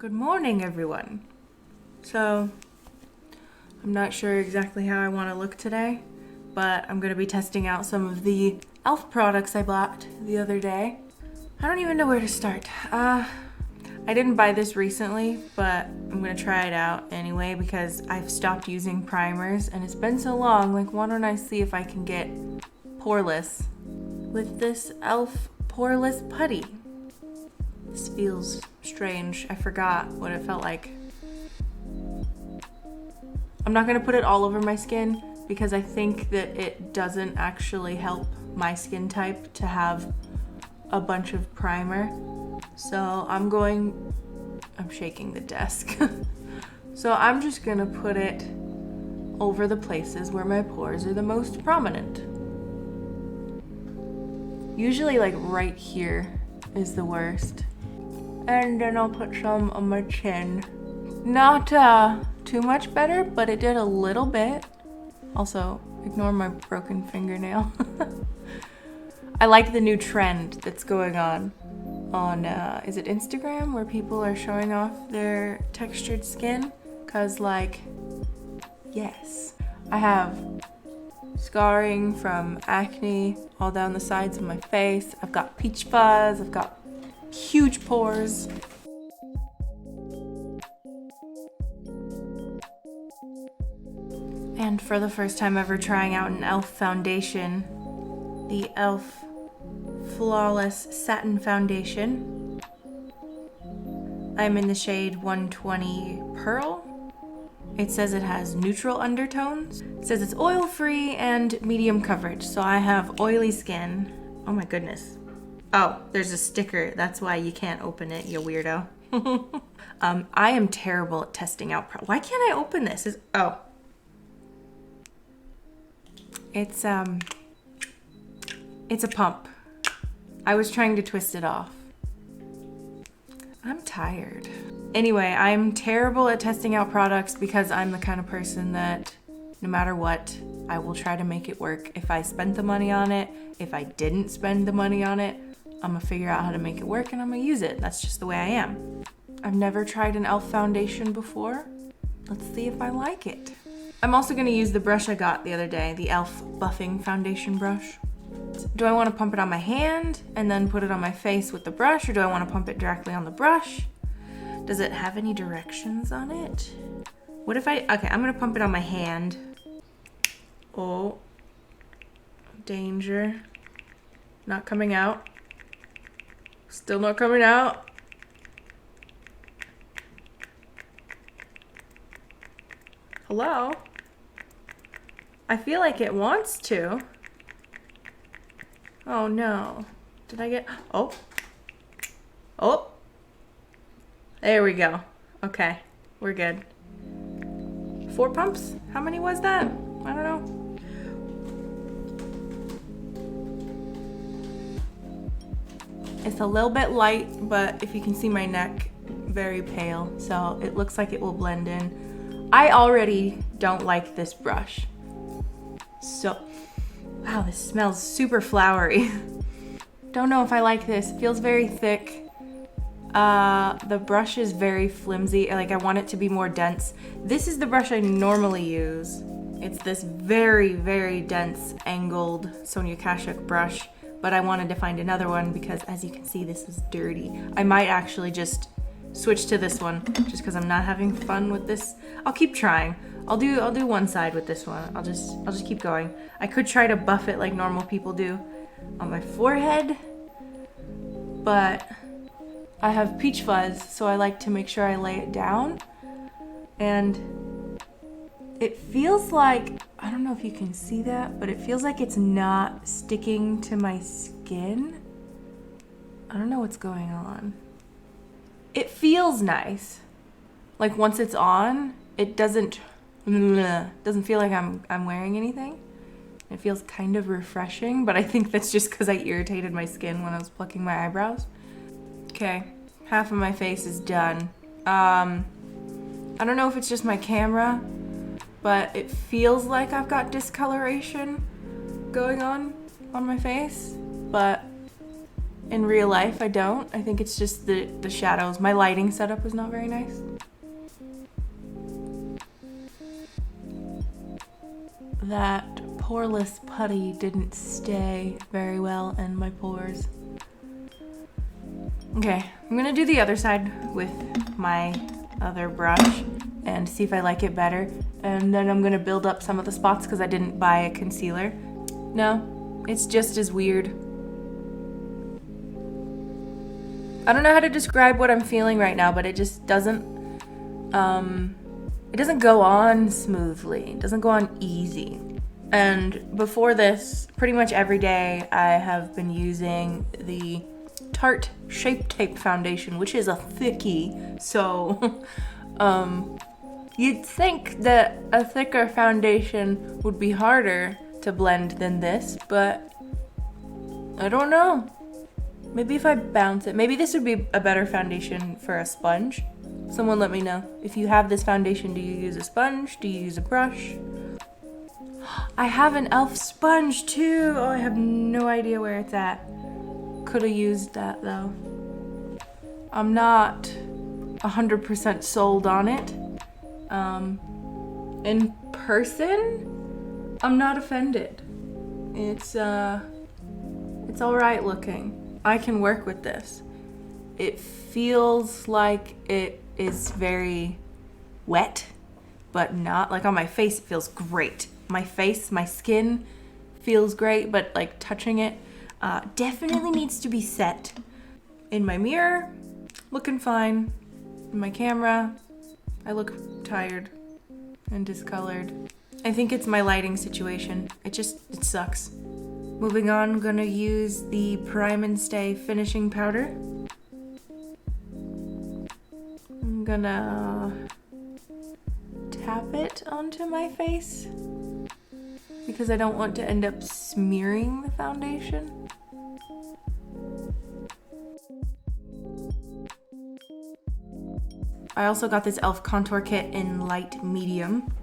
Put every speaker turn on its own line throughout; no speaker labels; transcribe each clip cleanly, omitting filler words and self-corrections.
Good morning, everyone. So, I'm not sure exactly how I want to look today, but I'm going to be testing out some of the e.l.f. products I bought the other day. I don't even know where to start. I didn't buy this recently, but I'm going to try it out anyway because I've stopped using primers and it's been so long. Like, why don't I see if I can get poreless with this e.l.f. Poreless Putty. This feels strange. I forgot what it felt like. I'm not gonna put it all over my skin because I think that it doesn't actually help my skin type to have a bunch of primer. So I'm shaking the desk. So I'm just gonna put it over the places where my pores are the most prominent. Usually like right here is the worst. And then I'll put some on my chin. Not too much better, but it did a little bit. Also, ignore my broken fingernail. I like the new trend that's going on is it Instagram, where people are showing off their textured skin? Cause like, yes. I have scarring from acne all down the sides of my face. I've got peach fuzz, I've got huge pores. And for the first time ever trying out an e.l.f. foundation, the e.l.f. Flawless Satin Foundation. I'm in the shade 120 Pearl. It says it has neutral undertones. It says it's oil-free and medium coverage, so I have oily skin. Oh my goodness. Oh, there's a sticker. That's why you can't open it, you weirdo. I am terrible at testing out. Why can't I open this? It's a pump. I was trying to twist it off. I'm tired. Anyway, I'm terrible at testing out products because I'm the kind of person that no matter what, I will try to make it work. If I spent the money on it, if I didn't spend the money on it, I'm gonna figure out how to make it work and I'm gonna use it. That's just the way I am. I've never tried an e.l.f. foundation before. Let's see if I like it. I'm also gonna use the brush I got the other day, the e.l.f. buffing foundation brush. Do I wanna pump it on my hand and then put it on my face with the brush, or do I wanna pump it directly on the brush? Does it have any directions on it? What if okay, I'm gonna pump it on my hand. Oh, danger. Not coming out. Still not coming out. Hello? I feel like it wants to. Oh no. Did I get, oh. There we go. Okay, we're good. 4 pumps? How many was that? I don't know. It's a little bit light, but if you can see my neck, very pale, so it looks like it will blend in. I already don't like this brush. So, wow, this smells super flowery. Don't know if I like this. It feels very thick. The brush is very flimsy. Like, I want it to be more dense. This is the brush I normally use. It's this very, very dense angled Sonia Kashuk brush. But I wanted to find another one because, as you can see, this is dirty. I might actually just switch to this one just because I'm not having fun with this. I'll keep trying. I'll do one side with this one. I'll just keep going. I could try to buff it like normal people do on my forehead, but I have peach fuzz, so I like to make sure I lay it down. And it feels like, I don't know if you can see that, but it feels like it's not sticking to my skin. I don't know what's going on. It feels nice. Like once it's on, it doesn't feel like I'm wearing anything. It feels kind of refreshing, but I think that's just because I irritated my skin when I was plucking my eyebrows. Okay, half of my face is done. I don't know if it's just my camera, but it feels like I've got discoloration going on my face, but In real life, I don't. I think it's just the shadows. My lighting setup was not very nice. That Poreless Putty didn't stay very well in my pores. Okay, I'm gonna do the other side with my other brush and see if I like it better. And then I'm gonna build up some of the spots because I didn't buy a concealer. No, it's just as weird. I don't know how to describe what I'm feeling right now, but it just doesn't, it doesn't go on smoothly. It doesn't go on easy. And before this, pretty much every day, I have been using the Tarte Shape Tape foundation, which is a thickie. So, you'd think that a thicker foundation would be harder to blend than this, but I don't know. Maybe if I bounce it, maybe this would be a better foundation for a sponge. Someone let me know. If you have this foundation, do you use a sponge? Do you use a brush? I have an e.l.f. sponge too. Oh, I have no idea where it's at. Could have used that though. I'm not 100% sold on it. In person, I'm not offended. It's all right looking. I can work with this. It feels like it is very wet, but not. Like on my face, it feels great. My face, my skin feels great, but like touching it definitely needs to be set. In my mirror, looking fine. In my camera, I look tired and discolored. I think it's my lighting situation. It sucks. Moving on, I'm gonna use the Prime and Stay finishing powder. I'm gonna tap it onto my face because I don't want to end up smearing the foundation. I also got this e.l.f. contour kit in light medium.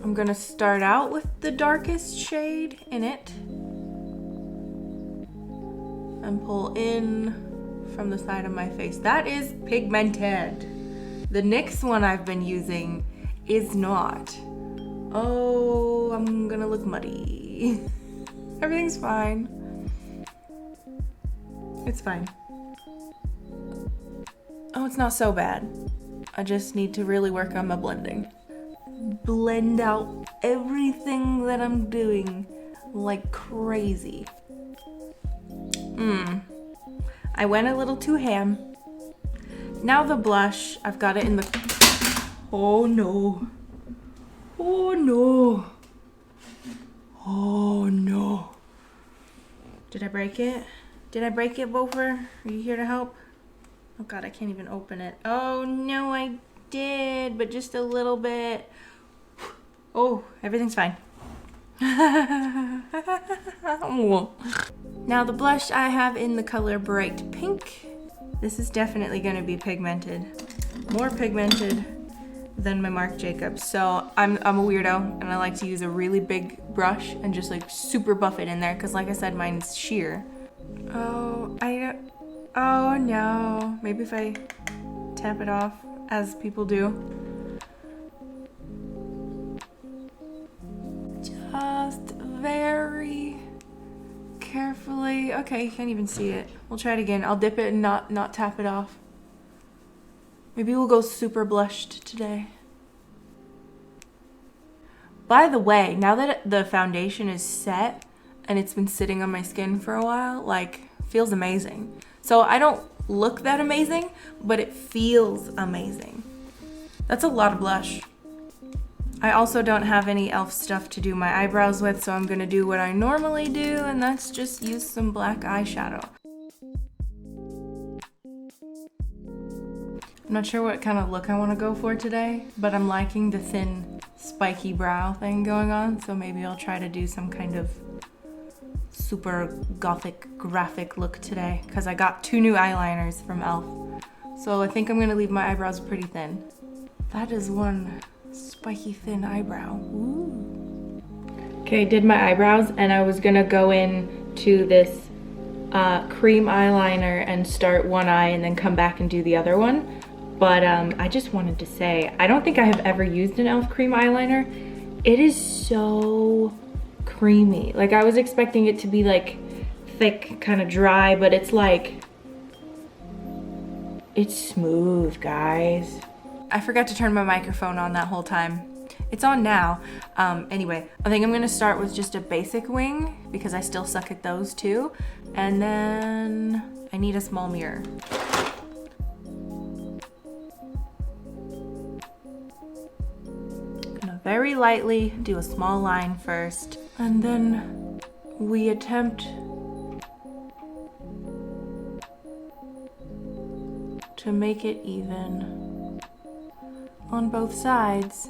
I'm gonna start out with the darkest shade in it and pull in from the side of my face. That is pigmented. The NYX one I've been using is not. Oh, I'm gonna look muddy. Everything's fine. It's fine. Oh, it's not so bad. I just need to really work on my blending. Blend out everything that I'm doing like crazy. I went a little too ham. Now the blush, I've got it in the... Oh no. Oh no. Oh no. Did I break it? Did I break it, Bofer? Are you here to help? Oh god, I can't even open it. Oh no, I did, but just a little bit. Oh, everything's fine. Now the blush I have in the color Bright Pink. This is definitely gonna be pigmented. More pigmented than my Marc Jacobs. So I'm a weirdo and I like to use a really big brush and just like super buff it in there because like I said, mine's sheer. Oh no. Maybe if I tap it off as people do. Just very carefully. Okay, you can't even see it. We'll try it again. I'll dip it and not tap it off. Maybe we'll go super blushed today. By the way, now that the foundation is set and it's been sitting on my skin for a while, like, feels amazing. So I don't look that amazing, but it feels amazing. That's a lot of blush. I also don't have any e.l.f. stuff to do my eyebrows with, so I'm gonna do what I normally do, and that's just use some black eyeshadow. I'm not sure what kind of look I want to go for today, but I'm liking the thin, spiky brow thing going on, so maybe I'll try to do some kind of super gothic graphic look today, because I got 2 new eyeliners from e.l.f. So I think I'm gonna leave my eyebrows pretty thin. That is one spiky thin eyebrow. Ooh. Okay, did my eyebrows and I was gonna go in to this cream eyeliner and start one eye and then come back and do the other one. But I just wanted to say, I don't think I have ever used an e.l.f. cream eyeliner. It is so creamy. Like, I was expecting it to be like thick, kind of dry, but it's like, it's smooth, guys. I forgot to turn my microphone on that whole time. It's on now. Anyway, I think I'm gonna start with just a basic wing because I still suck at those too. And then I need a small mirror. Gonna very lightly do a small line first, and then we attempt to make it even on both sides.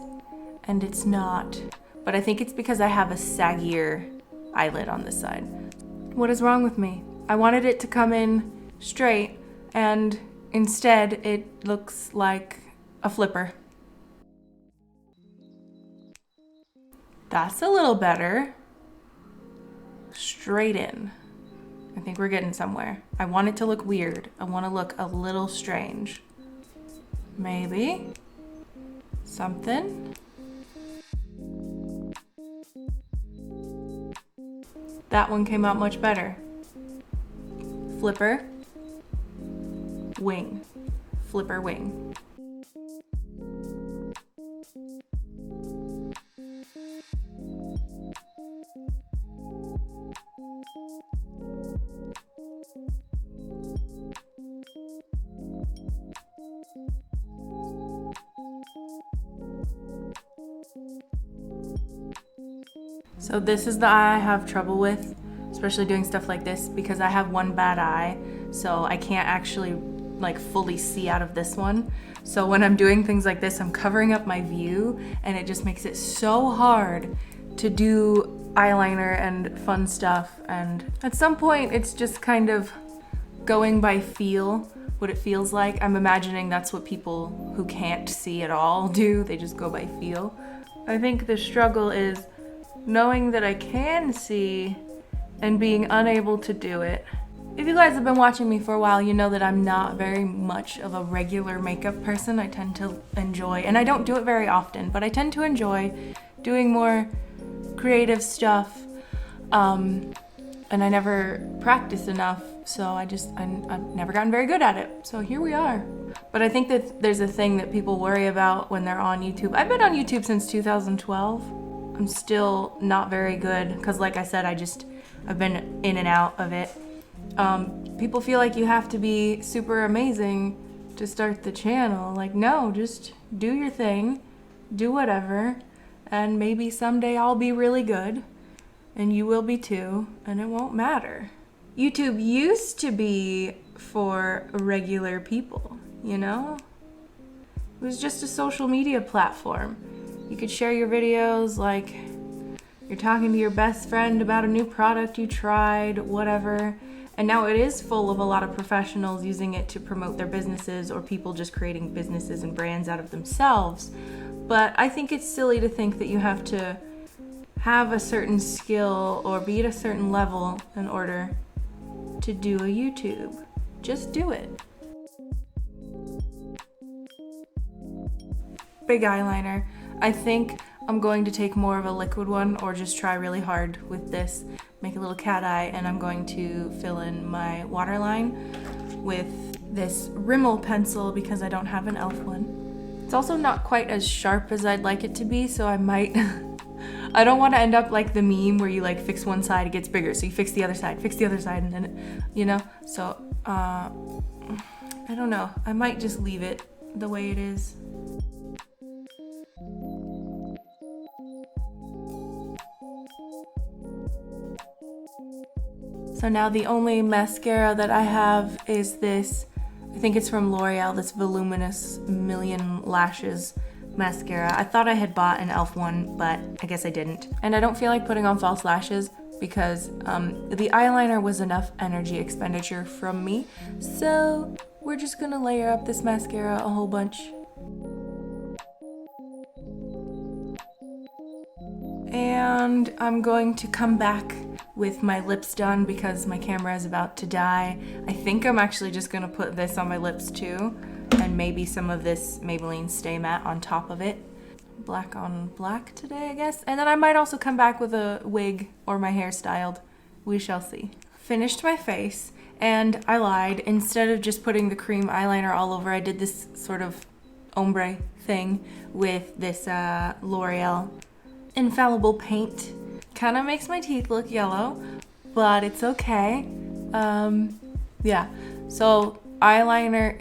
And it's not, but I think it's because I have a saggier eyelid on this side. What is wrong with me? I wanted it to come in straight, and instead it looks like a flipper. That's a little better. Straight in. I think we're getting somewhere. I want it to look weird. I want to look a little strange. Maybe. Something. That one came out much better. Flipper, wing, flipper, wing. So this is the eye I have trouble with, especially doing stuff like this, because I have one bad eye, so I can't actually like fully see out of this one. So when I'm doing things like this, I'm covering up my view, and it just makes it so hard to do eyeliner and fun stuff. And at some point, it's just kind of going by feel, what it feels like. I'm imagining that's what people who can't see at all do. They just go by feel. I think the struggle is knowing that I can see and being unable to do it. If you guys have been watching me for a while, you know that I'm not very much of a regular makeup person. I tend to enjoy, and I don't do it very often, but I tend to enjoy doing more creative stuff, and I never practice enough, so I've never gotten very good at it. So here we are. But I think that there's a thing that people worry about when they're on YouTube. I've been on YouTube since 2012. I'm still not very good because, like I said, I've been in and out of it. People feel like you have to be super amazing to start the channel. Like, no, just do your thing, do whatever, and maybe someday I'll be really good, and you will be too, and it won't matter. YouTube used to be for regular people, you know? It was just a social media platform. You could share your videos like you're talking to your best friend about a new product you tried, whatever. And now it is full of a lot of professionals using it to promote their businesses, or people just creating businesses and brands out of themselves. But I think it's silly to think that you have to have a certain skill or be at a certain level in order to do a YouTube. Just do it. Big eyeliner. I think I'm going to take more of a liquid one, or just try really hard with this, make a little cat eye, and I'm going to fill in my waterline with this Rimmel pencil because I don't have an e.l.f. one. It's also not quite as sharp as I'd like it to be, so I might, I don't want to end up like the meme where you like fix one side, it gets bigger, so you fix the other side, and then, you know? So, I don't know. I might just leave it the way it is. So now the only mascara that I have is this, I think it's from L'Oreal, this Voluminous Million Lashes mascara. I thought I had bought an e.l.f. one, but I guess I didn't. And I don't feel like putting on false lashes because the eyeliner was enough energy expenditure from me. So we're just gonna layer up this mascara a whole bunch. And I'm going to come back with my lips done because my camera is about to die. I think I'm actually just gonna put this on my lips too, and maybe some of this Maybelline Stay Matte on top of it. Black on black today, I guess. And then I might also come back with a wig or my hair styled. We shall see. Finished my face, and I lied. Instead of just putting the cream eyeliner all over, I did this sort of ombre thing with this L'Oreal Infallible paint. Kind of makes my teeth look yellow, but it's okay. Yeah, so eyeliner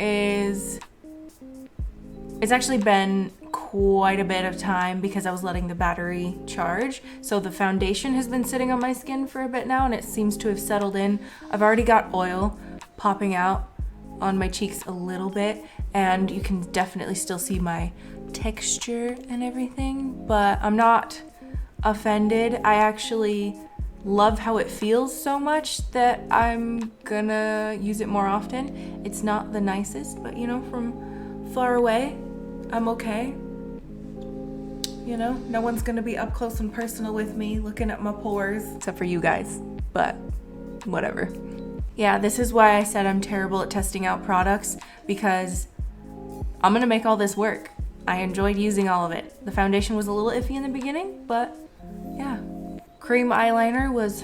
it's actually been quite a bit of time because I was letting the battery charge. So the foundation has been sitting on my skin for a bit now and it seems to have settled in. I've already got oil popping out on my cheeks a little bit, and you can definitely still see my texture and everything, but I'm not offended. I actually love how it feels so much that I'm gonna use it more often. It's not the nicest, but you know, from far away, I'm okay. You know, no one's gonna be up close and personal with me looking at my pores, except for you guys, but whatever. Yeah, this is why I said I'm terrible at testing out products, because I'm gonna make all this work. I enjoyed using all of it. The foundation was a little iffy in the beginning, but yeah. Cream eyeliner was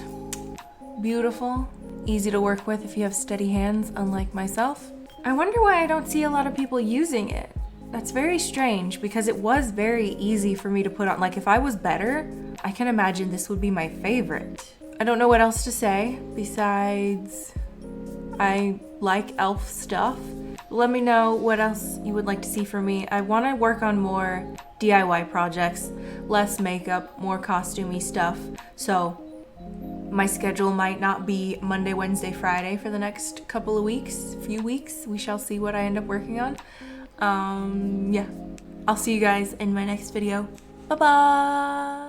beautiful, easy to work with if you have steady hands, unlike myself. I wonder why I don't see a lot of people using it. That's very strange because it was very easy for me to put on. Like if I was better, I can imagine this would be my favorite. I don't know what else to say besides I like e.l.f. stuff. Let me know what else you would like to see from me. I want to work on more DIY projects, less makeup, more costumey stuff. So my schedule might not be Monday, Wednesday, Friday for the next few weeks. We shall see what I end up working on. Yeah, I'll see you guys in my next video. Bye-bye.